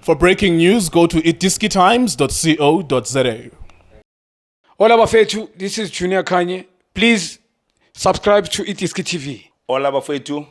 For breaking news, go to itiskitimes.co.za. Hola bafethu, this is Junior Kanye. Please subscribe to Itiski TV. Hola bafethu,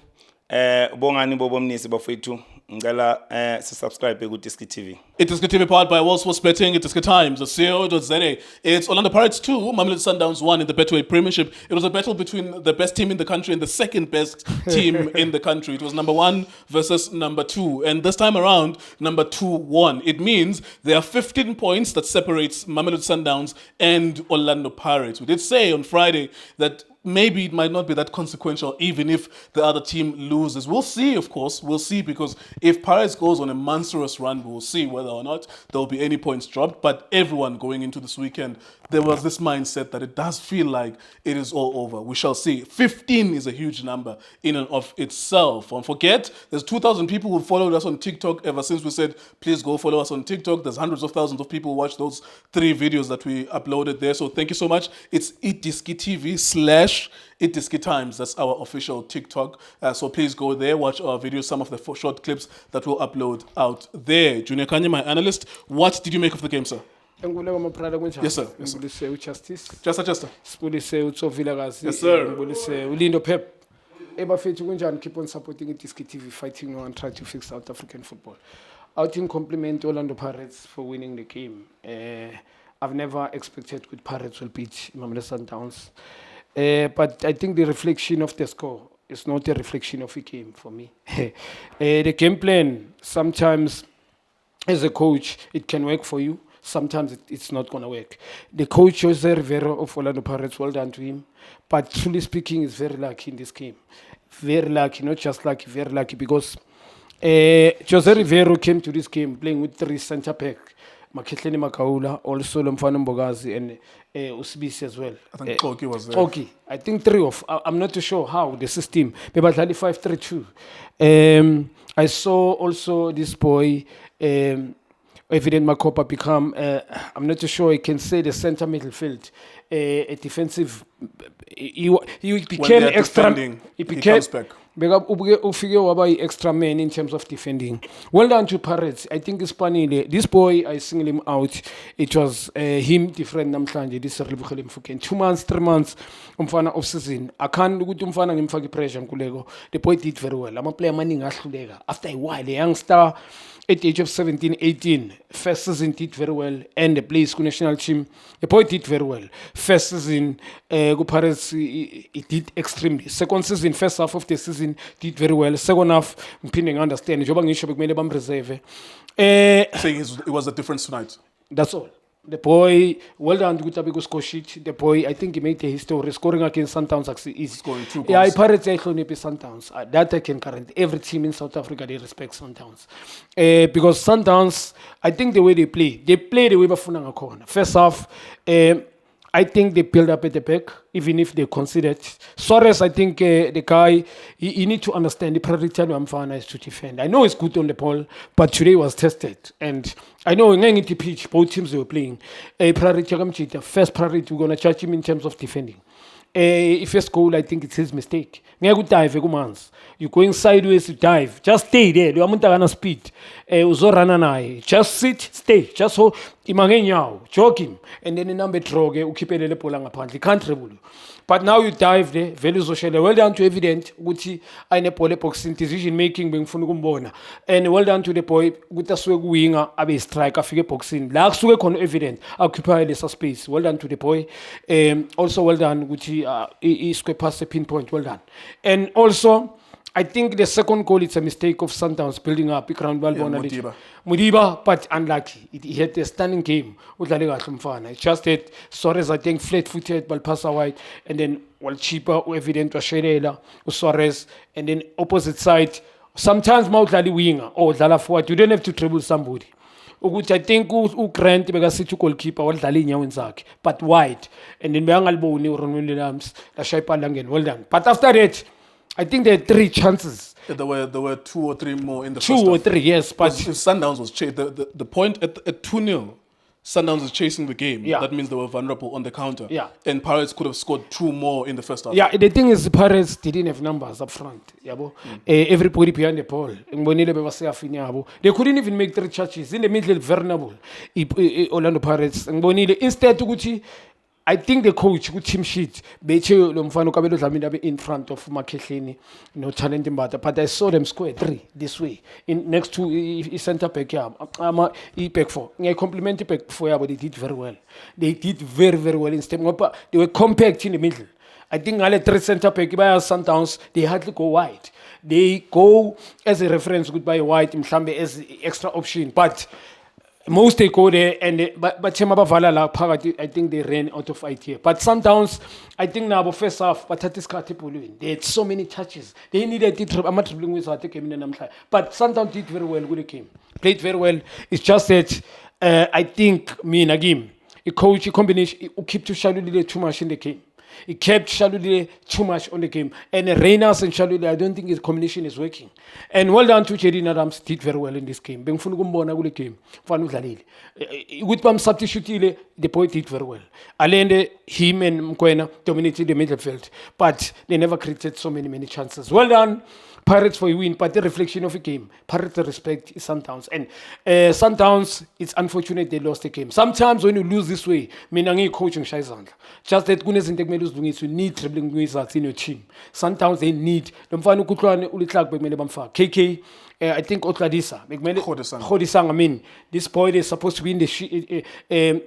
bongani bobomnisi bafethu, ngicela subscribe ku Itiski TV. Itiski TV powered by World Sports Betting, itiskitimes.co.za. It's Orlando Pirates 2, Mamelodi Sundowns 1 in the Betway Premiership. It was a battle between the best team in the country and the second best team in the country. It was number 1 versus number 2. And this time around, number 2 won. It means there are 15 points that separates Mamelodi Sundowns and Orlando Pirates. We did say on Friday that maybe it might not be that consequential even if the other team loses. We'll see, of course. We'll see, because if Pirates goes on a monstrous run, we'll see whether or not there will be any points dropped. But everyone going into this weekend, there was this mindset that it does feel like it is all over. We shall see. 15 is a huge number in and of itself. Don't forget, there's 2,000 people who followed us on TikTok ever since we said, please go follow us on TikTok. There's hundreds of thousands of people who watch those 3 videos that we uploaded there. So thank you so much. It's Itiski TV/Itiski Times. That's our official TikTok. So please go there, watch our videos, some of the short clips that we'll upload out there. Junior Kanye, my analyst, what did you make of the game, sir? Yes, sir. Yes, sir. Justice. Just. Sibulise uTsovilakazi. Yes, sir. Sibulise uLindo Pep. Ebafethu kunjani, keep on supporting Itiski TV, fighting on, trying to fix South African football. I think compliment Orlando Pirates for winning the game. I've never expected good Pirates will beat Mamelodi Sundowns. But I think the reflection of the score is not a reflection of a game for me. The game plan, sometimes as a coach, it can work for you. Sometimes it's not going to work. The coach, Jose Rivero of Orlando Pirates, well done to him. But truly speaking, he's very lucky in this game. Very lucky, not just lucky, very lucky. Because Jose Rivero came to this game playing with 3 centre back. Makhetleni Makaula, also Lomfana Mbogazi, and Usibisi as well. I think Koki was there. Koki. I think 3 of, I'm not too sure how the system, but 5-3-2. I saw also this boy, Evident Makopa, become, I'm not too sure I can say the center midfield, a defensive, he became extra, he comes back. Extra man in terms of defending. Well done to Pirates. I think it's funny. This boy, I single him out. It was him different namhlanje. This is 2 months, 3 months. Umfana off season. I can't look at umfana ngimfaki pressure kulego. The boy did very well. I'm a player manning ahluleka. After a while, the youngster at the age of 17, 18, first season did very well, and the plays ku national team. The boy did very well. First season, go Pirates, he did extremely. Second season, first half of the season, did very well. Second half, mpinding understand. Joba ngisho bekumele bamreserve. Saying it was a difference tonight. That's all. The boy, well done to Gutabigo score sheet. The boy, I think he made the history. Scoring against Sundowns is scoring 2 goals. Yeah, Pirates actually maybe Sundowns. That I can guarantee. Every team in South Africa, they respect Sundowns. Because Sundowns, I think the way they play the way bafuna ngakhona. First half, I think they build up at the back, even if they considered. Suarez, I think the guy, he need to understand the priority of Mfana is to defend. I know he's good on the ball, but today was tested. And I know in the pitch, both teams they were playing. First priority, we're going to charge him in terms of defending. First goal, I think it's his mistake. You're going sideways, you dive. Just stay there. You haven't speed. Just sit, stay. Just hold. Choke him. And then the number droge, you keep it in the polang apart. You can't dribble. But now you dive there, very social. Well done to Evident, Gucci, I pole boxing decision making being Funugumbona. And well done to the boy, Gutasweg winger, Abe striker, figure boxing. Laxweg on Evident, occupy the space. Well done to the boy. Also well done, Gucci, he square past the pinpoint. Well done. And also, I think the second goal, it's a mistake of Sundowns building up. Mudiba, but unlucky. He had a stunning game. It's just that Suarez, I think, flat-footed, ball pass wide, and then cheaper, Evident was Sherela, Suarez, and then opposite side. Sometimes Moutlali winger or Dala forward. You don't have to dribble somebody. I think Grant because it's goalkeeper but wide, and then well done. But after that, I think there are 3 chances. There were 2 or 3 more in the first half. 2 or 3, yes. But Sundowns was chased. The point at 2-0, Sundowns is chasing the game. Yeah. That means they were vulnerable on the counter. Yeah. And Pirates could have scored 2 more in the first half. Yeah, the thing is, the Pirates didn't have numbers up front. Yabo. Everybody behind the ball. They couldn't even make 3 touches. In the middle, vulnerable. Orlando Pirates. Instead, I think the coach with team sheet, in front of Makehleni, talent in but I saw them score 3 this way. In next to center back, back 4. I compliment back 4, but they did very well. They did very, very well in step. They were compact in the middle. I think all 3 center back by Sundowns, they hardly go wide. They go as a reference goodbye wide, as extra option, but most they go there and but I think they ran out of idea. But Sundowns, I think now first half, but at this they had so many touches. They needed it. I'm not dribbling with but Sundowns did very well with the game. Played very well. It's just that I think me and Agim, a coach, a combination, keep to Shalulile too much in the game. He kept Shalulile too much on the game. And Reyners and Shalulile, I don't think his combination is working. And well done to Jerry Adams, did very well in this game. Bengfunu kumbona kule game. Fanu dlalile. With Pam substitute, the boy did very well. Alende, him and Mkwena dominated the midfield. But they never created so many chances. Well done. Pirates for a win, but the reflection of a game. Pirates respect Sundowns. And Sundowns, it's unfortunate they lost the game. Sometimes when you lose this way, meaning coaching Shaizandla. Just that goodness and technology doing it, you need dribbling wizards in your team. Sundowns, they need. KK, I think Otladisa. Khodisang, I mean, this boy is supposed to be in the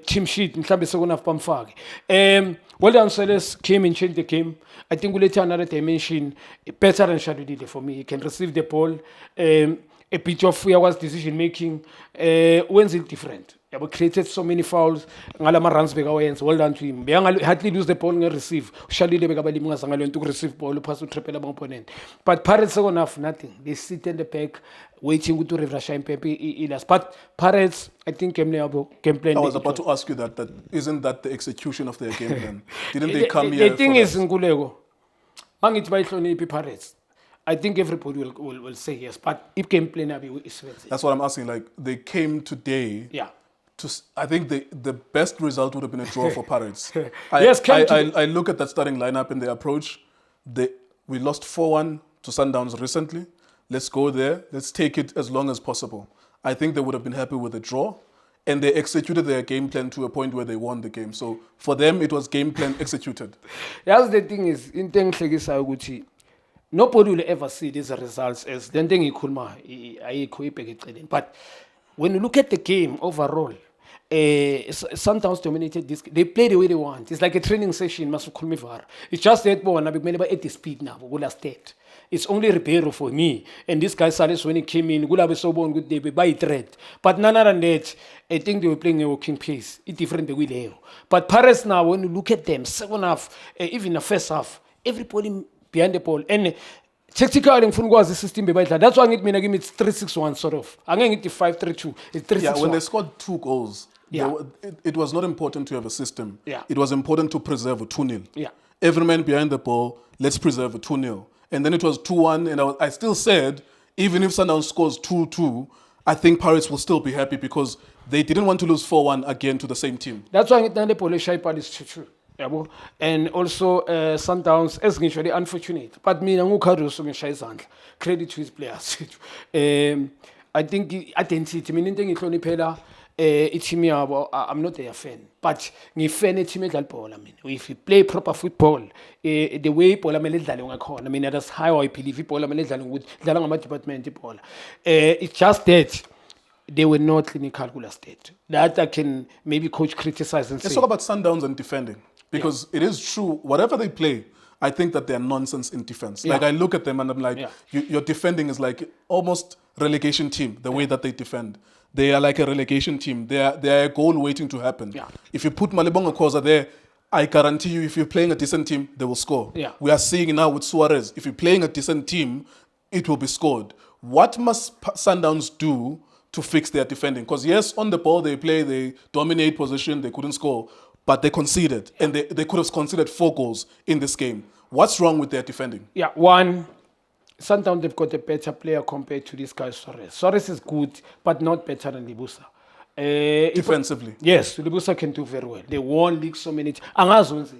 team sheet. Well done, Sellers came and changed the game. I think we'll let another dimension better than Shadudile for me. He can receive the ball. A bit of Fuyawa's decision making. When's it different? We created so many fouls. Ngalama runs well done to him. Hardly lose the ball and receive. Shadudile to receive ball, pass to triple opponent. But Pirates are enough, nothing. They sit in the back, waiting to refresh and Pepe. But Pirates, I think, game plan. I was about to ask you that isn't that the execution of their game plan? Didn't they come here? The thing is, Ngulego, Pirates. I think everybody will say yes, but if game plan is that's what I'm asking. Like they came today. Yeah. I think the best result would have been a draw for Pirates. I look at that starting lineup and the approach. We lost 4-1 to Sundowns recently. Let's go there. Let's take it as long as possible. I think they would have been happy with a draw. And they executed their game plan to a point where they won the game. So for them, it was game plan executed. That's the thing is, in Gucci, nobody will ever see these results as then but when you look at the game overall, Sundowns dominated this. They play the way they want. It's like a training session. It's just that one. I'm at the speed now. It's only Ribeiro for me. And this guy Salis when he came in, they by threat. But none other than that, I think they were playing a working pace. It's different the way they are. But Paris now, when you look at them, second half, even the first half, everybody behind the ball. And technically, the system that's why I mean it's 3-6-1 sort of. I'm going to 5-3-2. It's 3-6-1. Yeah, when they scored 2 goals, yeah. It was not important to have a system. Yeah. It was important to preserve a 2-0. Yeah. Every man behind the ball, let's preserve a 2-0. And then it was 2-1, and I still said, even if Sundowns scores 2-2, I think Pirates will still be happy because they didn't want to lose 4-1 again to the same team. That's why the Polish part is true. And also Sundowns is usually unfortunate. But me, credit to his players. I think identity, meaning I'm not a fan, but I'm fan of team ball. I mean, if you play proper football, the way ball I mean, that's how I believe ball with department ball. It's just that they were not clinical state. That I can maybe coach criticize and say. Let's talk about Sundowns and defending. Because it is true, whatever they play, I think that they're nonsense in defense. Yeah. Like I look at them and I'm like, your defending is like almost relegation team, the way that they defend. They are like a relegation team. They are a goal waiting to happen. Yeah. If you put Malibonga Khoza there, I guarantee you if you're playing a decent team, they will score. Yeah. We are seeing now with Suarez, if you're playing a decent team, it will be scored. What must Sundowns do to fix their defending? Because yes, on the ball they play, they dominate position, they couldn't score. But they conceded, and they could have conceded 4 goals in this game. What's wrong with their defending? Yeah, one, Sundowns, they've got a better player compared to this guy, Suarez. Suarez is good, but not better than Libusa. defensively. Yes, Libusa can do very well. They won league so many times.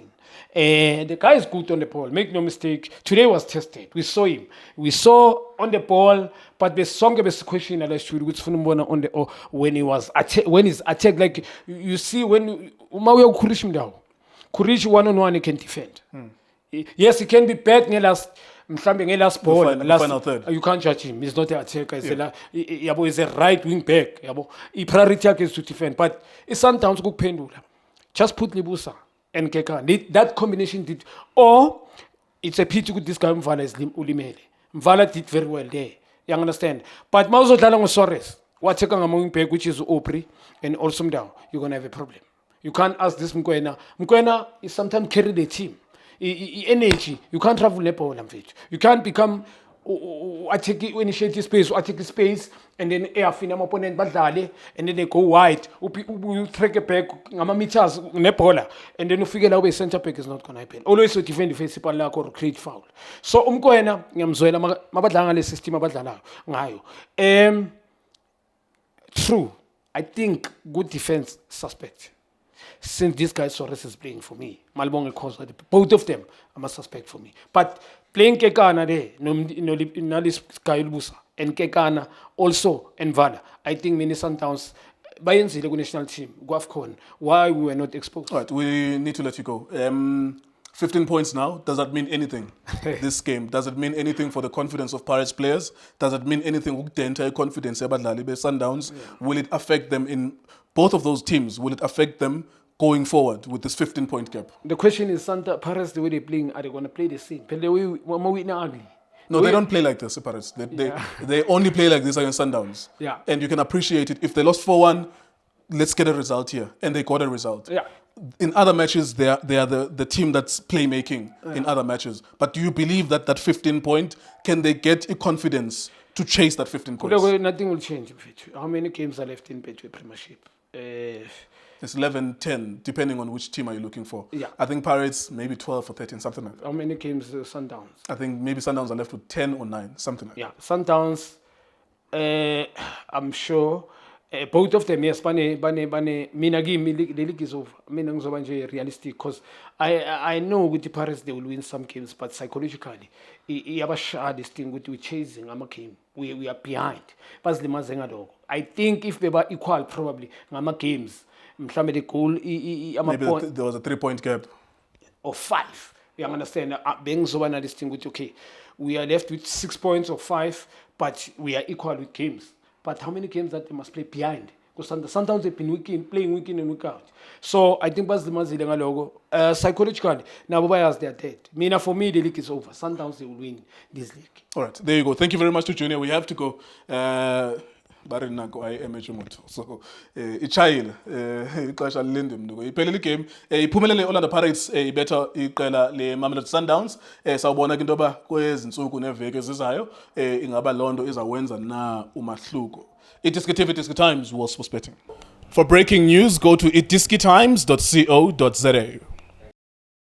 The guy is good on the ball. Make no mistake. Today was tested. We saw him. We saw on the ball, but the song of question which when he was when he's attacked, like you see when Umawi Kurish Mdao. Kurish 1-on-1 he can defend. Yes, he can be bad near last ball. Final third. You can't judge him. He's not an attacker. He's a right wing back. He priority is to defend. But it's sometimes go pendula. Just put Libusa and Keka. That combination did. Or it's a pity with this guy Mvala is Ulimele. Mvala did very well there. You understand? But Mauzo Dalang Sores, what's a wing back, which is Opri and also down, you're gonna have a problem. You can't ask this Mkwena. Mkwena is sometimes carry the team. Energy. You can't travel Nepal. You can't become initiate space, and then airfin opponent badlale, and then they go wide. You track it back, meters Nepal, and then you figure out a center back is not gonna happen. Always to defend the defensive or create foul. So Umkoena, Yamzoela, Mabadanga system Abadala. True. I think good defense suspect. Since this guy Sores is playing for me, Malbonga cause both of them are a suspect for me. But playing Kekana there, this guy Lubusa and Kekana also and Vala. I think many Sundowns by the national team, Guafcon, why we were not exposed. All right, we need to let you go. 15 points now. Does that mean anything? This game, does it mean anything for the confidence of Pirates players? Does it mean anything with the entire confidence about Lalibe Sundowns? Yeah. Will it affect them in both of those teams? Will it affect them going forward with this 15-point gap? The question is, Pirates, the way they're playing, are they going to play the same? No, they don't play like this, Pirates. They only play like this against Sundowns. Yeah. And you can appreciate it. If they lost 4-1, let's get a result here. And they got a result. Yeah. In other matches, they are the team that's playmaking in other matches. But do you believe that 15-point, can they get a confidence to chase that 15 points? Nothing will change. How many games are left in Betway Premiership? It's 11, 10, depending on which team are you looking for. Yeah. I think Pirates, maybe 12 or 13, something like that. How many games Sundowns? I think maybe Sundowns are left with 10 or 9, something like that. Yeah, Sundowns, I'm sure, both of them, yes, mina game, the league is over. Mina ngizoba realistic, because I know with the Pirates they will win some games, but psychologically, this thing we're chasing, I'm a game. We are behind. I think if they were equal, probably, games, maybe there was a 3-point gap. Or 5. You understand? This thing with, okay, we are left with 6 points or 5, but we are equal with games. But how many games that they must play behind? Because sometimes they've been playing week in and week out. So I think that's the Mazilanga logo. Psychologically, now they are dead. For me, the league is over. Sundowns, they will win this league. All right, there you go. Thank you very much to Junior. We have to go. So ichayile ixesha lilinde mntu iphelile igame iphumelele Orlando Pirates ibetha iqela le Mamelodi Sundowns sawubona ke into ba kwezi ntsuku neveki ezizayo ingaba lonto izawenza na umahluko. iDiski TV, Diski Times, World Sports Betting. For breaking news, go to idiskitimes.co.za.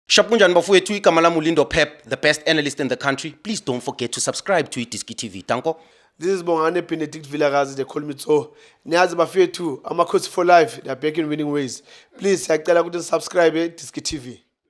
Shapunjan bafowethu igama lami uLindo Pep, the best analyst in the country. Please don't forget to subscribe to iDiski TV. Tanko. This is Bongane Benedict Villagazi, they call me so. Niazi bafowethu, I'm a coach for life. They are back in winning ways. Please, I tell you to subscribe to Diski TV.